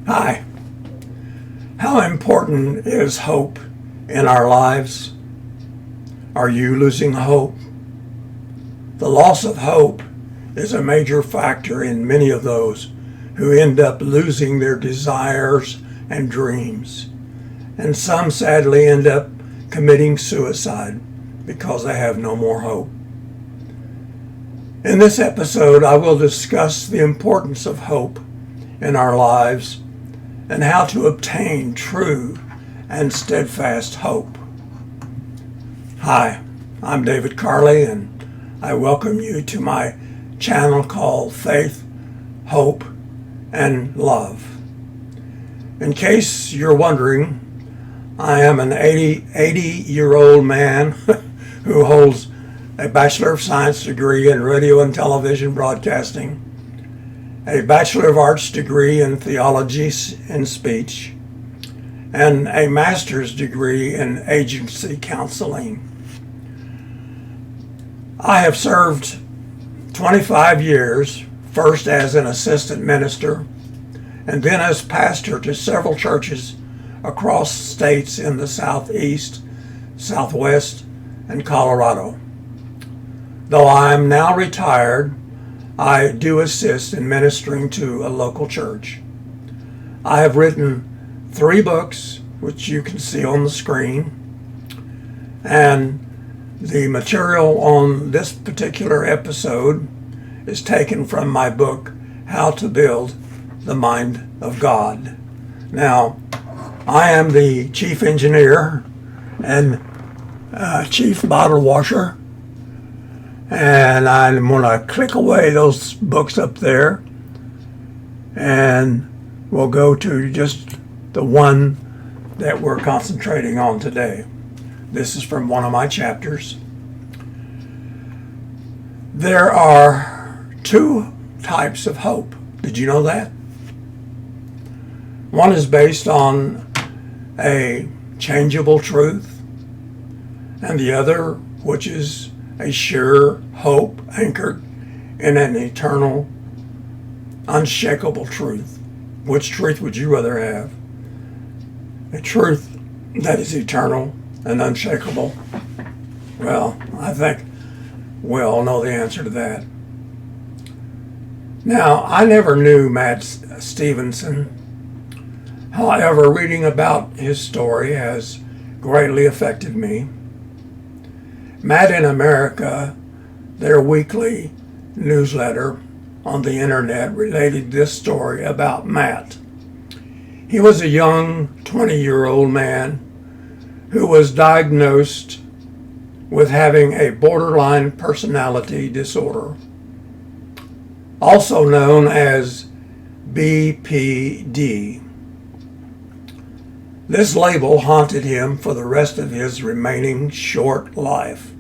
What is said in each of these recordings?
Hi. How important is hope in our lives? Are you losing hope? The loss of hope is a major factor in many of those who end up losing their desires and dreams. And some sadly end up committing suicide because they have no more hope. In this episode, I will discuss the importance of hope in our lives and how to obtain true and steadfast hope. Hi, I'm David Carley, and I welcome you to my channel called Faith, Hope, and Love. In case you're wondering, I am an 80-year-old man who holds a Bachelor of Science degree in radio and television broadcasting, a Bachelor of Arts degree in theology and speech, and a master's degree in agency counseling. I have served 25 years, first as an assistant minister, and then as pastor to several churches across states in the Southeast, Southwest, and Colorado. Though I am now retired, I do assist in ministering to a local church. I have written 3 books, which you can see on the screen, and the material on this particular episode is taken from my book, How to Build the Mind of God. Now, I am the chief engineer and chief bottle washer, and I'm going to click away those books up there, and we'll go to just the one that we're concentrating on today. This is from one of my chapters. There are 2 types of hope. Did you know that? One is based on a changeable truth, and the other, which is a sure hope anchored in an eternal, unshakable truth. Which truth would you rather have? A truth that is eternal and unshakable? Well, I think we all know the answer to that. Now, I never knew Matt Stevenson. However, reading about his story has greatly affected me. Matt in America, their weekly newsletter on the internet, related this story about Matt. He was a young 20-year-old man who was diagnosed with having a borderline personality disorder, also known as BPD. This label haunted him for the rest of his remaining short life.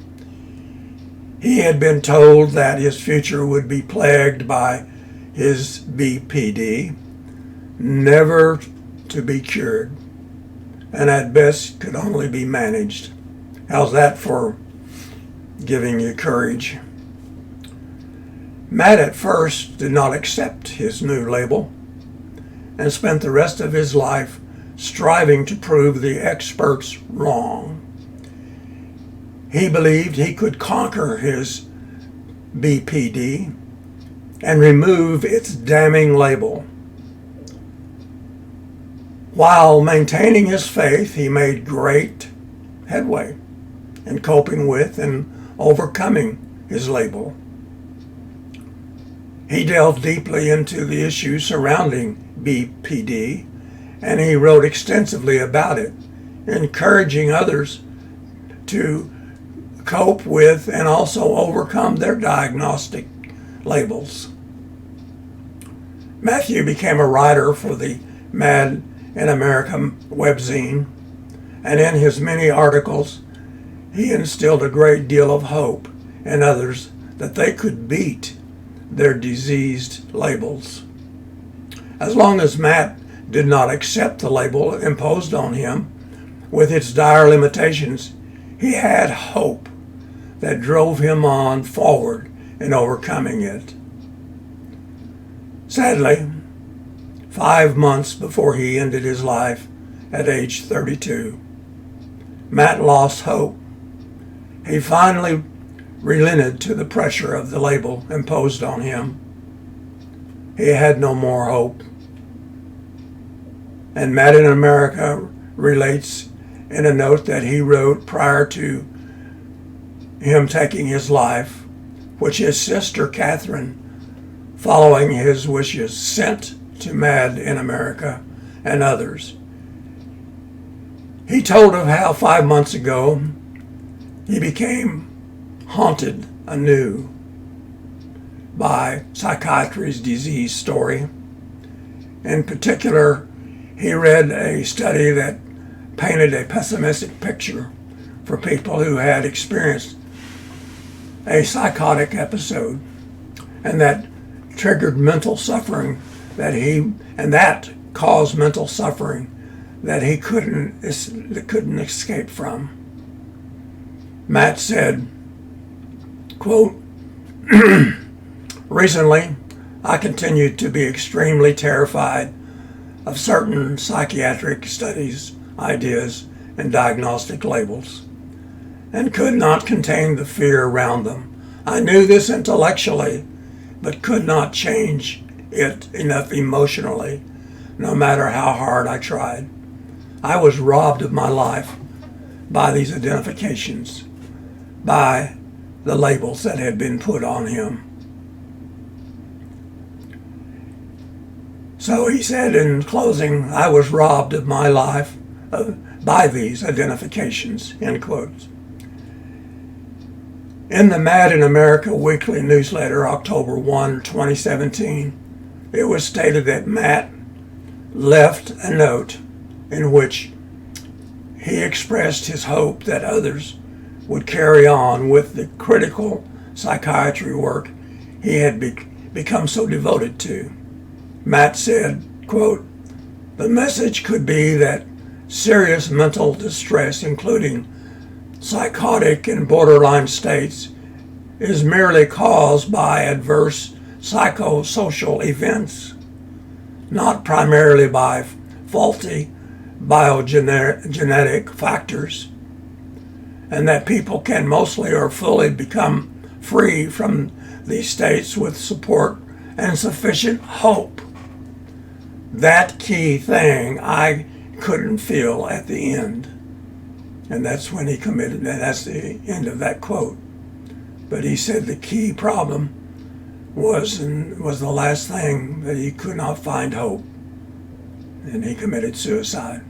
He had been told that his future would be plagued by his BPD, never to be cured, and at best could only be managed. How's that for giving you courage? Matt at first did not accept his new label and spent the rest of his life striving to prove the experts wrong. He believed he could conquer his BPD and remove its damning label. While maintaining his faith, he made great headway in coping with and overcoming his label. He delved deeply into the issues surrounding BPD, and he wrote extensively about it, encouraging others to cope with and also overcome their diagnostic labels. Matthew became a writer for the Mad in America webzine, and in his many articles, he instilled a great deal of hope in others that they could beat their diseased labels. As long as Matt did not accept the label imposed on him with its dire limitations, he had hope that drove him on forward in overcoming it. Sadly, 5 months before he ended his life at age 32. Matt lost hope. He finally relented to the pressure of the label imposed on him. He had no more hope. And Matt in America relates in a note that he wrote prior to him taking his life, which his sister Catherine, following his wishes, sent to Matt in America and others. He told of how 5 months ago he became haunted anew by psychiatry's disease story. In particular, he read a study that painted a pessimistic picture for people who had experienced a psychotic episode, and that triggered mental suffering that caused mental suffering that he couldn't escape from. Matt said, quote, "Recently, I continued to be extremely terrified of certain psychiatric studies, ideas, and diagnostic labels, and could not contain the fear around them. I knew this intellectually, but could not change it enough emotionally, no matter how hard I tried. I was robbed of my life by these identifications, by the labels that had been put on him." So he said in closing, "I was robbed of my life by these identifications," end quote. In the Mad in America weekly newsletter, October 1, 2017, it was stated that Matt left a note in which he expressed his hope that others would carry on with the critical psychiatry work he had become so devoted to. Matt said, quote, "The message could be that serious mental distress, including psychotic and borderline states, is merely caused by adverse psychosocial events, not primarily by faulty biogenetic factors, and that people can mostly or fully become free from these states with support and sufficient hope. That key thing I couldn't feel at the end." And that's when he committed, and that's the end of that quote. But he said the key problem was the last thing, that he could not find hope, and he committed suicide.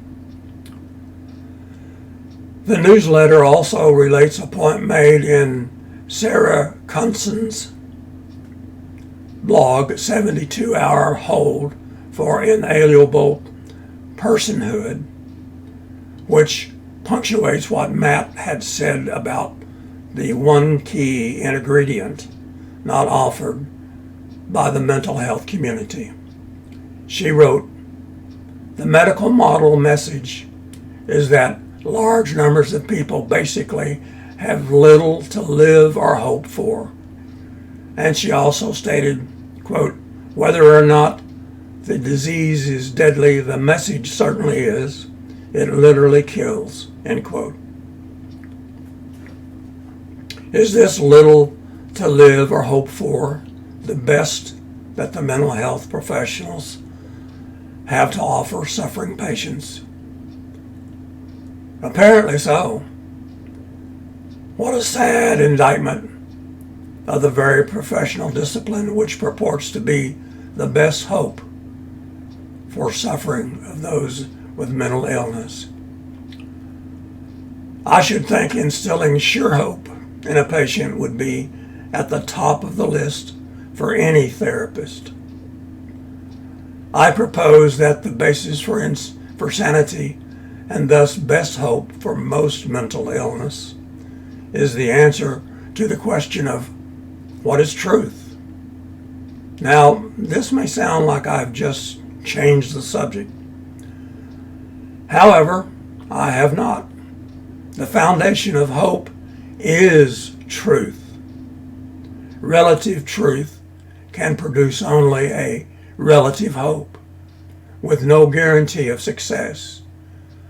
The newsletter also relates a point made in Sarah Kunson's blog, 72-Hour Hold for Inalienable Personhood, which punctuates what Matt had said about the one key ingredient not offered by the mental health community. She wrote, "The medical model message is that large numbers of people basically have little to live or hope for." And she also stated, quote, "Whether or not the disease is deadly, the message certainly is. It literally kills," end quote. Is this little to live or hope for the best that the mental health professionals have to offer suffering patients? Apparently so. What a sad indictment of the very professional discipline which purports to be the best hope for suffering of those with mental illness. I should think instilling sure hope in a patient would be at the top of the list for any therapist. I propose that the basis for sanity, and thus best hope for most mental illness, is the answer to the question of what is truth. Now, this may sound like I've just changed the subject. However, I have not. The foundation of hope is truth. Relative truth can produce only a relative hope. with no guarantee of success.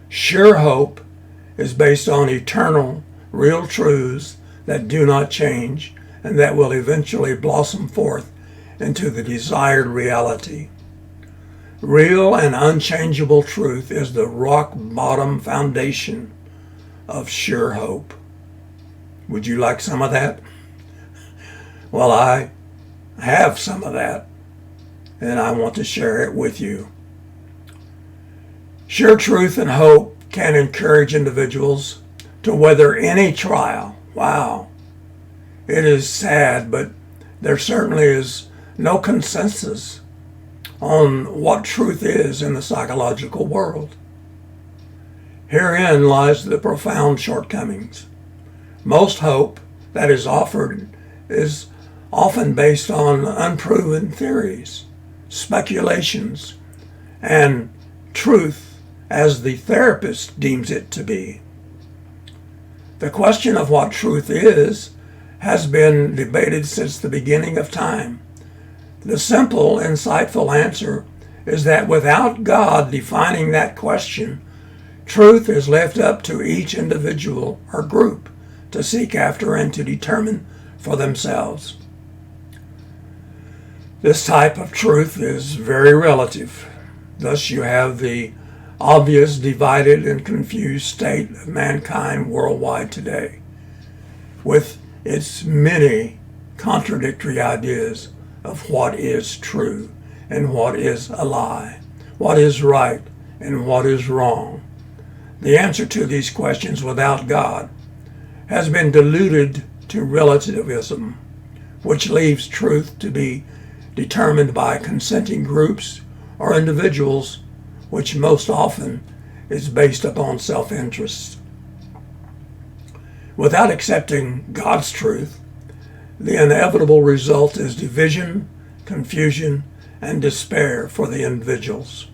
Sure hope is based on eternal, real truths that do not change and that will eventually blossom forth into the desired reality. Real and unchangeable truth is the rock-bottom foundation of sure hope. Would you like some of that? Well, I have some of that, and I want to share it with you. Sure truth and hope can encourage individuals to weather any trial. Wow. It is sad, but there certainly is no consensus on what truth is in the psychological world. Herein lies the profound shortcomings. Most hope that is offered is often based on unproven theories, speculations, and truth as the therapist deems it to be. The question of what truth is has been debated since the beginning of time. The simple, insightful answer is that without God defining that question, truth is left up to each individual or group to seek after and to determine for themselves. This type of truth is very relative. Thus you have the obvious divided and confused state of mankind worldwide today, with its many contradictory ideas of what is true and what is a lie, what is right and what is wrong. The answer to these questions without God has been diluted to relativism, which leaves truth to be determined by consenting groups or individuals, which most often is based upon self-interest. Without accepting God's truth, the inevitable result is division, confusion, and despair for the individuals,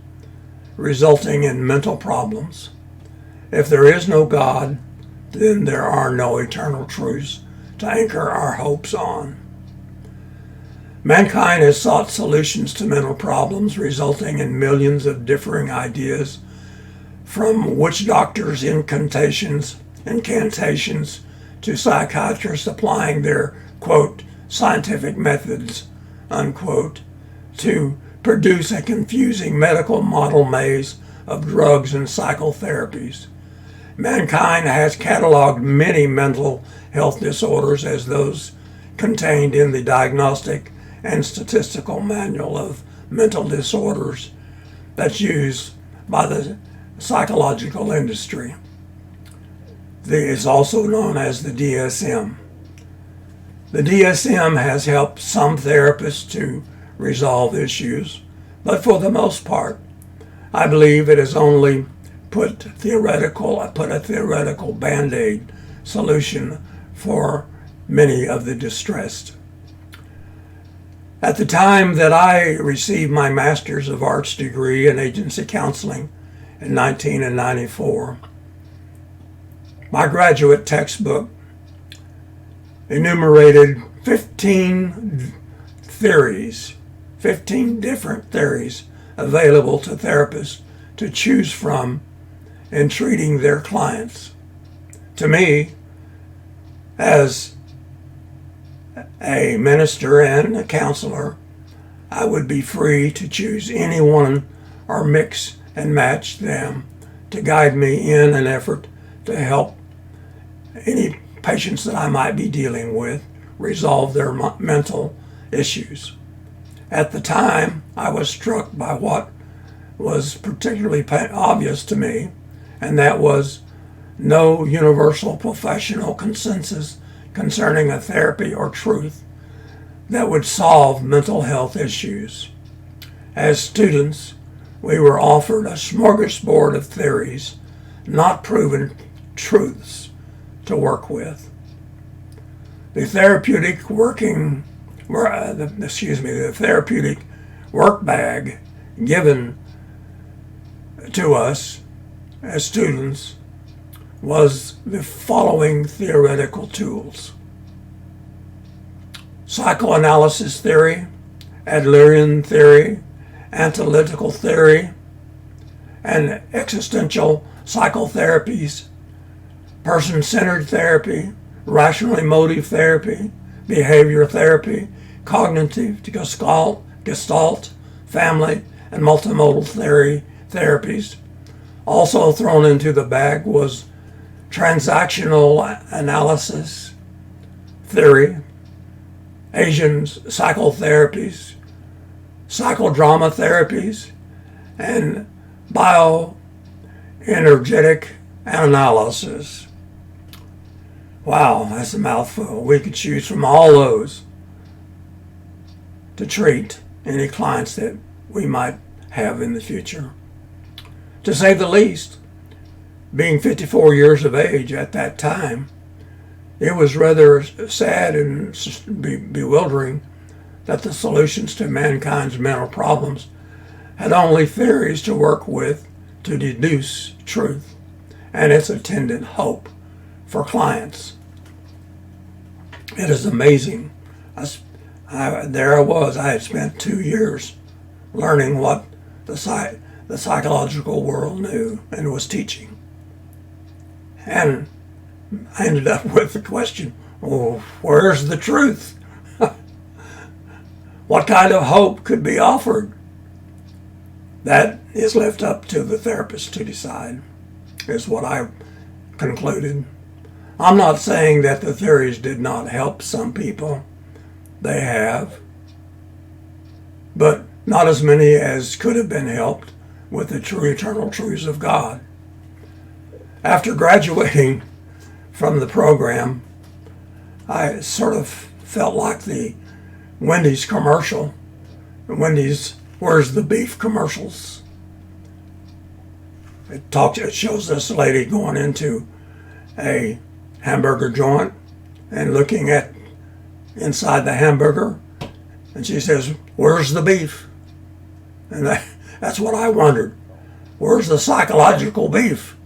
resulting in mental problems. If there is no God, then there are no eternal truths to anchor our hopes on. Mankind has sought solutions to mental problems, resulting in millions of differing ideas, from witch doctors' incantations to psychiatrists applying their, quote, scientific methods, unquote, to produce a confusing medical model maze of drugs and psychotherapies. Mankind has cataloged many mental health disorders as those contained in the Diagnostic and Statistical Manual of Mental Disorders that's used by the psychological industry. It's also known as the DSM. The DSM has helped some therapists to resolve issues, but for the most part, I believe it has only put a theoretical band-aid solution for many of the distressed. At the time that I received my Master's of Arts degree in agency counseling in 1994, my graduate textbook enumerated 15 different theories available to therapists to choose from in treating their clients. To me, as a minister and a counselor, I would be free to choose any one or mix and match them to guide me in an effort to help any patients that I might be dealing with resolve their mental issues. At the time, I was struck by what was particularly obvious to me, and that was no universal professional consensus concerning a therapy or truth that would solve mental health issues. As students, we were offered a smorgasbord of theories, not proven truths, to work with. The therapeutic work bag given to us as students was the following theoretical tools: psychoanalysis theory, Adlerian theory, analytical theory, and existential psychotherapies, person-centered therapy, rational emotive therapy, behavior therapy, cognitive, gestalt, family, and multimodal therapies. Also thrown into the bag was transactional analysis theory, Asian psychotherapies, psychodrama therapies, and bioenergetic analysis. Wow, that's a mouthful. We could choose from all those to treat any clients that we might have in the future. To say the least, being 54 years of age at that time, it was rather sad and bewildering that the solutions to mankind's mental problems had only theories to work with to deduce truth and its attendant hope for clients. It is amazing. There I was. I had spent 2 years learning what the psychological world knew and was teaching. And I ended up with the question, well, where's the truth? What kind of hope could be offered? That is left up to the therapist to decide, is what I concluded. I'm not saying that the theories did not help some people. They have. But not as many as could have been helped with the true eternal truths of God. After graduating from the program, I sort of felt like the Wendy's commercial. Wendy's Where's the Beef commercials. It shows this lady going into a hamburger joint and looking at inside the hamburger, and she says, "Where's the beef?" And that's what I wondered. Where's the psychological beef?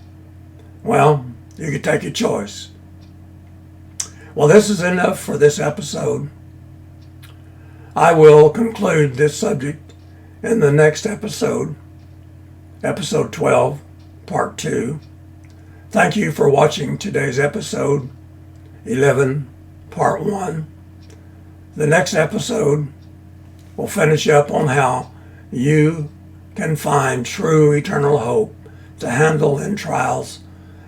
Well, you could take your choice. Well, this is enough for this episode. I will conclude this subject in the next episode, episode 12, part 2. Thank you for watching today's episode 11, part 1. The next episode will finish up on how you can find true eternal hope to handle in trials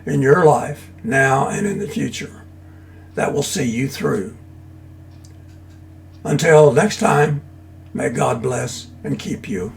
in your life now and in the future that will see you through. Until next time, may God bless and keep you.